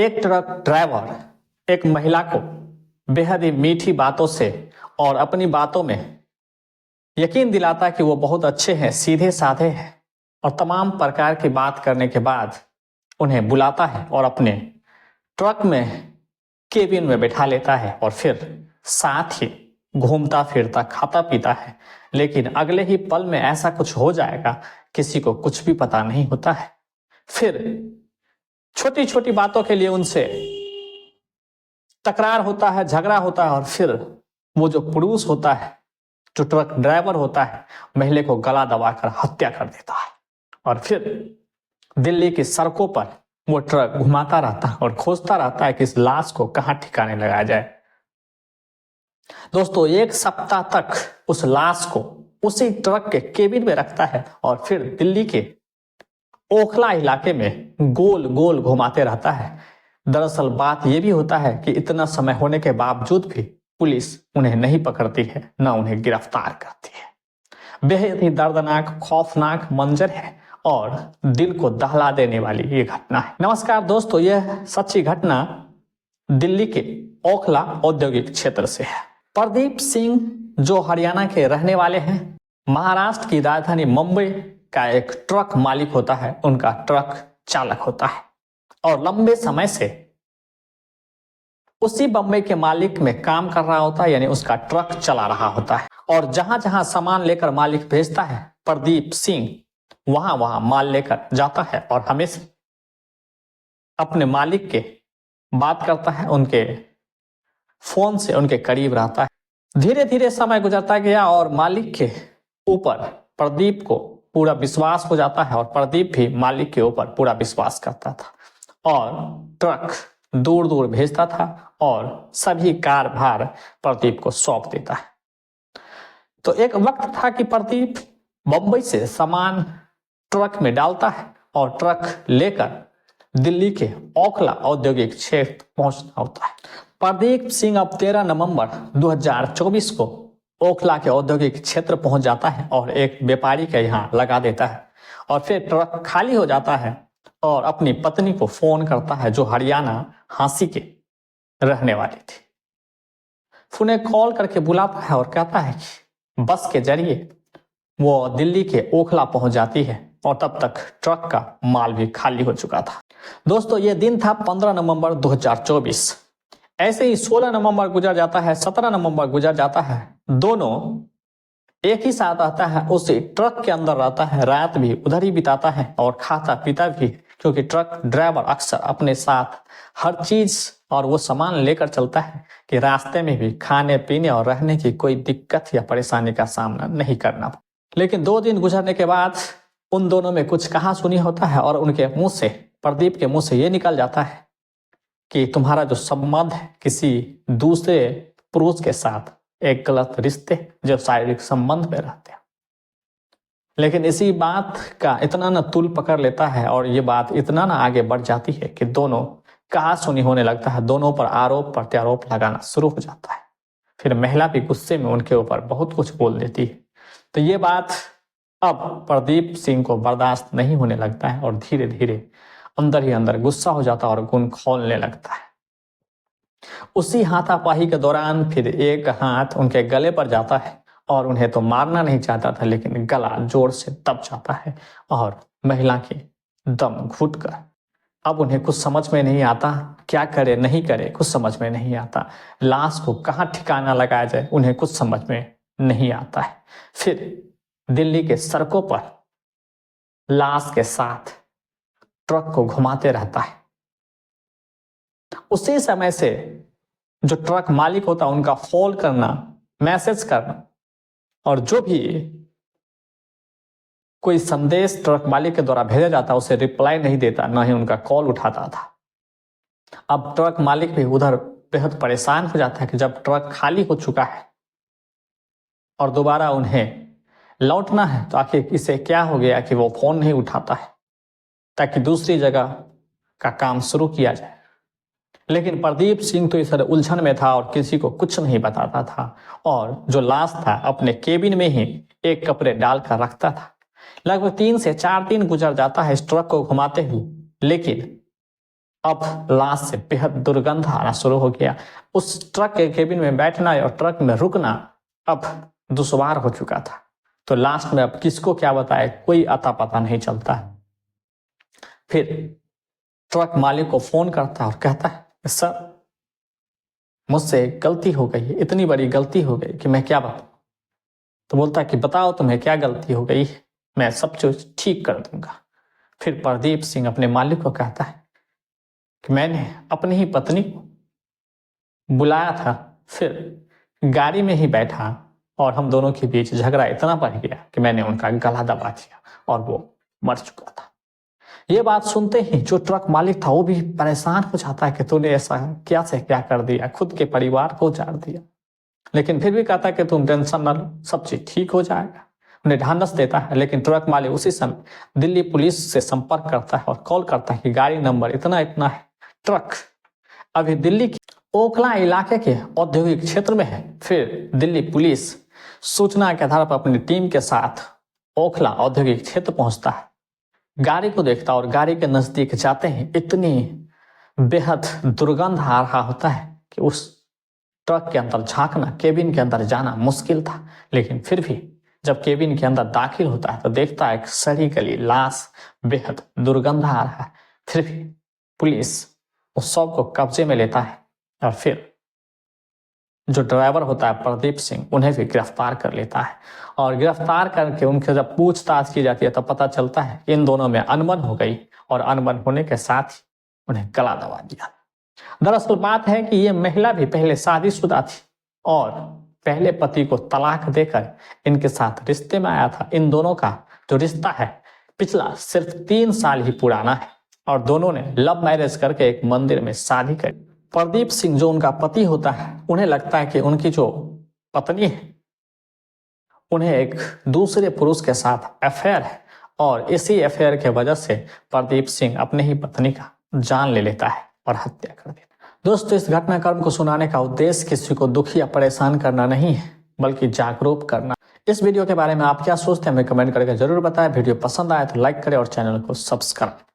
एक truck driver एक महिला को बेहद ही मीठी बातों से और अपनी बातों में यकीन दिलाता है कि वो बहुत अच्छे हैं, सीधे साधे हैं, और तमाम प्रकार की बात करने के बाद उन्हें बुलाता है और अपने ट्रक में केबिन में बैठा लेता है और फिर साथ ही घूमता फिरता खाता पीता है। लेकिन अगले ही पल में ऐसा कुछ हो जाएगा, किसी को कुछ भी पता नहीं होता है। फिर छोटी छोटी बातों के लिए उनसे तकरार होता है, झगड़ा होता है, और फिर वो जो पुरुष होता है, जो ट्रक ड्राइवर होता है, महिला को गला दबाकर हत्या कर देता है। और फिर दिल्ली की सड़कों पर वो ट्रक घुमाता रहता है और खोजता रहता है कि इस लाश को कहां ठिकाने लगाया जाए। दोस्तों, एक सप्ताह तक उस लाश को उसी ट्रक के केबिन में रखता है और फिर दिल्ली के ओखला इलाके में गोल गोल घुमाते रहता है। दरअसल बात यह भी होता है कि इतना समय होने के बावजूद भी पुलिस उन्हें नहीं पकड़ती है, न उन्हें गिरफ्तार करती है। बेहद ही दर्दनाक, खौफनाक मंजर है और दिल को दहला देने वाली ये घटना है। नमस्कार दोस्तों, यह सच्ची घटना दिल्ली के ओखला औद्योगिक क्षेत्र से है। प्रदीप सिंह जो हरियाणा के रहने वाले हैं, महाराष्ट्र की राजधानी मुंबई का एक ट्रक मालिक होता है, उनका ट्रक चालक होता है और लंबे समय से उसी बम्बई के मालिक में काम कर रहा होता है, यानी उसका ट्रक चला रहा होता है। और जहां जहां सामान लेकर मालिक भेजता है, प्रदीप सिंह वहां वहां माल लेकर जाता है और हमेशा अपने मालिक के बात करता है, उनके फोन से उनके करीब रहता है। धीरे धीरे समय गुजरता गया और मालिक के ऊपर प्रदीप को पूरा विश्वास हो जाता है और प्रदीप भी मालिक के ऊपर पूरा विश्वास करता था और ट्रक दूर दूर भेजता था और सभी कारभार प्रदीप को सौंप देता है। तो एक वक्त था कि प्रदीप मुंबई से सामान ट्रक में डालता है और ट्रक लेकर दिल्ली के ओखला औद्योगिक क्षेत्र पहुंचना होता है। प्रदीप सिंह अब 13 नवंबर 2024 को ओखला के औद्योगिक क्षेत्र पहुंच जाता है और एक व्यापारी के यहाँ लगा देता है और फिर ट्रक खाली हो जाता है और अपनी पत्नी को फोन करता है, जो हरियाणा हांसी के रहने वाली थी। उन्हें कॉल करके बुलाता है और कहता है कि बस के जरिए वो दिल्ली के ओखला पहुंच जाती है और तब तक ट्रक का माल भी खाली हो चुका था। दोस्तों, ये दिन था 15 नवंबर 2024। ऐसे ही 16 नवंबर गुजर जाता है, 17 नवंबर गुजर जाता है। दोनों एक ही साथ आता है, उसी ट्रक के अंदर रहता है, रात भी उधर ही बिताता है और खाता पीता भी, क्योंकि ट्रक ड्राइवर अक्सर अपने साथ हर चीज और वो सामान लेकर चलता है कि रास्ते में भी खाने पीने और रहने की कोई दिक्कत या परेशानी का सामना नहीं करना पड़े। लेकिन 2 दिन गुजरने के बाद उन दोनों में कुछ कहा सुनी होता है और उनके मुंह से, प्रदीप के मुंह से ये निकल जाता है कि तुम्हारा जो संबंध है किसी दूसरे पुरुष के साथ, एक गलत रिश्ते जो शारीरिक संबंध में रहते हैं। लेकिन इसी बात का इतना न तुल पकड़ लेता है और ये बात इतना न आगे बढ़ जाती है कि दोनों कहा सुनी होने लगता है, दोनों पर आरोप प्रत्यारोप लगाना शुरू हो जाता है। फिर महिला भी गुस्से में उनके ऊपर बहुत कुछ बोल देती है। तो ये बात अब प्रदीप सिंह को बर्दाश्त नहीं होने लगता है और धीरे धीरे अंदर ही अंदर गुस्सा हो जाता है और खून खौलने लगता है। उसी हाथापाई के दौरान फिर एक हाथ उनके गले पर जाता है और उन्हें तो मारना नहीं चाहता था, लेकिन गला जोर से दब जाता है और महिला की दम घुटकर अब उन्हें कुछ समझ में नहीं आता, क्या करे नहीं करे कुछ समझ में नहीं आता। लाश को कहाँ ठिकाना लगाया जाए उन्हें कुछ समझ में नहीं आता है। फिर दिल्ली के सड़कों पर लाश के साथ ट्रक को घुमाते रहता है। उसी समय से जो ट्रक मालिक होता है उनका कॉल करना, मैसेज करना और जो भी कोई संदेश ट्रक मालिक के द्वारा भेजा जाता उसे रिप्लाई नहीं देता, ना ही उनका कॉल उठाता था। अब ट्रक मालिक भी उधर बेहद परेशान हो जाता है कि जब ट्रक खाली हो चुका है और दोबारा उन्हें लौटना है तो आखिर इसे क्या हो गया कि वो फोन नहीं उठाता है ताकि दूसरी जगह का काम शुरू किया जाए। लेकिन प्रदीप सिंह तो इस उलझन में था और किसी को कुछ नहीं बताता था और जो लाश था अपने केबिन में ही एक कपड़े डालकर रखता था। लगभग 3 से 4 दिन गुजर जाता है इस ट्रक को घुमाते हुए, लेकिन अब लाश से बेहद दुर्गंध आना शुरू हो गया। उस ट्रक के केबिन में बैठना और ट्रक में रुकना अब दुश्वार हो चुका था। तो लास्ट में अब किसको क्या बताए, कोई अता पता नहीं चलता है। फिर ट्रक मालिक को फोन करता है और कहता है सर मुझसे गलती हो गई है, इतनी बड़ी गलती हो गई कि मैं क्या बताऊं। तो बोलता है कि बताओ तुम्हें क्या गलती हो गई, मैं सब कुछ ठीक कर दूंगा। फिर प्रदीप सिंह अपने मालिक को कहता है कि मैंने अपनी ही पत्नी को बुलाया था, फिर गाड़ी में ही बैठा और हम दोनों के बीच झगड़ा इतना बढ़ गया कि मैंने उनका गला दबा दिया और वो मर चुका था। ये बात सुनते ही जो ट्रक मालिक था वो भी परेशान हो जाता है कि तूने ऐसा क्या से क्या कर दिया, खुद के परिवार को उजाड़ दिया। लेकिन फिर भी कहता है कि तुम टेंशन न लो, सब चीज ठीक हो जाएगा। उन्हें ढांढस देता है। लेकिन ट्रक मालिक उसी समय दिल्ली पुलिस से संपर्क करता है और कॉल करता है कि गाड़ी नंबर इतना इतना है, ट्रक अभी दिल्ली के ओखला इलाके के औद्योगिक क्षेत्र में है। फिर दिल्ली पुलिस सूचना के आधार पर अपनी टीम के साथ ओखला औद्योगिक क्षेत्र पहुंचता है, गाड़ी को देखता और गाड़ी के नजदीक जाते ही इतनी बेहद दुर्गंध आ रहा होता है कि उस ट्रक के अंदर झांकना, केबिन के अंदर जाना मुश्किल था। लेकिन फिर भी जब केबिन के अंदर दाखिल होता है तो देखता है एक सड़ी गली लाश, बेहद दुर्गंध आ रहा है। फिर भी पुलिस उस शव को कब्जे में लेता है और फिर जो ड्राइवर होता है प्रदीप सिंह, उन्हें भी गिरफ्तार कर लेता है। और गिरफ्तार करके उनके जब पूछताछ की जाती है तो पता चलता है इन दोनों में अनबन हो गई और अनबन होने के साथ ही उन्हें गला दबा दिया। दरअसल बात है कि ये महिला भी पहले शादीशुदा थी और पहले पति को तलाक देकर इनके साथ रिश्ते में आया था। इन दोनों का जो रिश्ता है पिछला सिर्फ 3 साल ही पुराना है और दोनों ने लव मैरिज करके एक मंदिर में शादी करी। प्रदीप सिंह जो उनका पति होता है, उन्हें लगता है कि उनकी जो पत्नी है उन्हें एक दूसरे पुरुष के साथ अफेयर है और इसी अफेयर के वजह से प्रदीप सिंह अपने ही पत्नी का जान ले लेता है और हत्या कर देता है। दोस्तों, इस घटनाक्रम को सुनाने का उद्देश्य किसी को दुखी या परेशान करना नहीं है बल्कि जागरूक करना। इस वीडियो के बारे में आप क्या सोचते हैं हमें कमेंट करके जरूर बताएं। वीडियो पसंद आए तो लाइक करें और चैनल को सब्सक्राइब करें।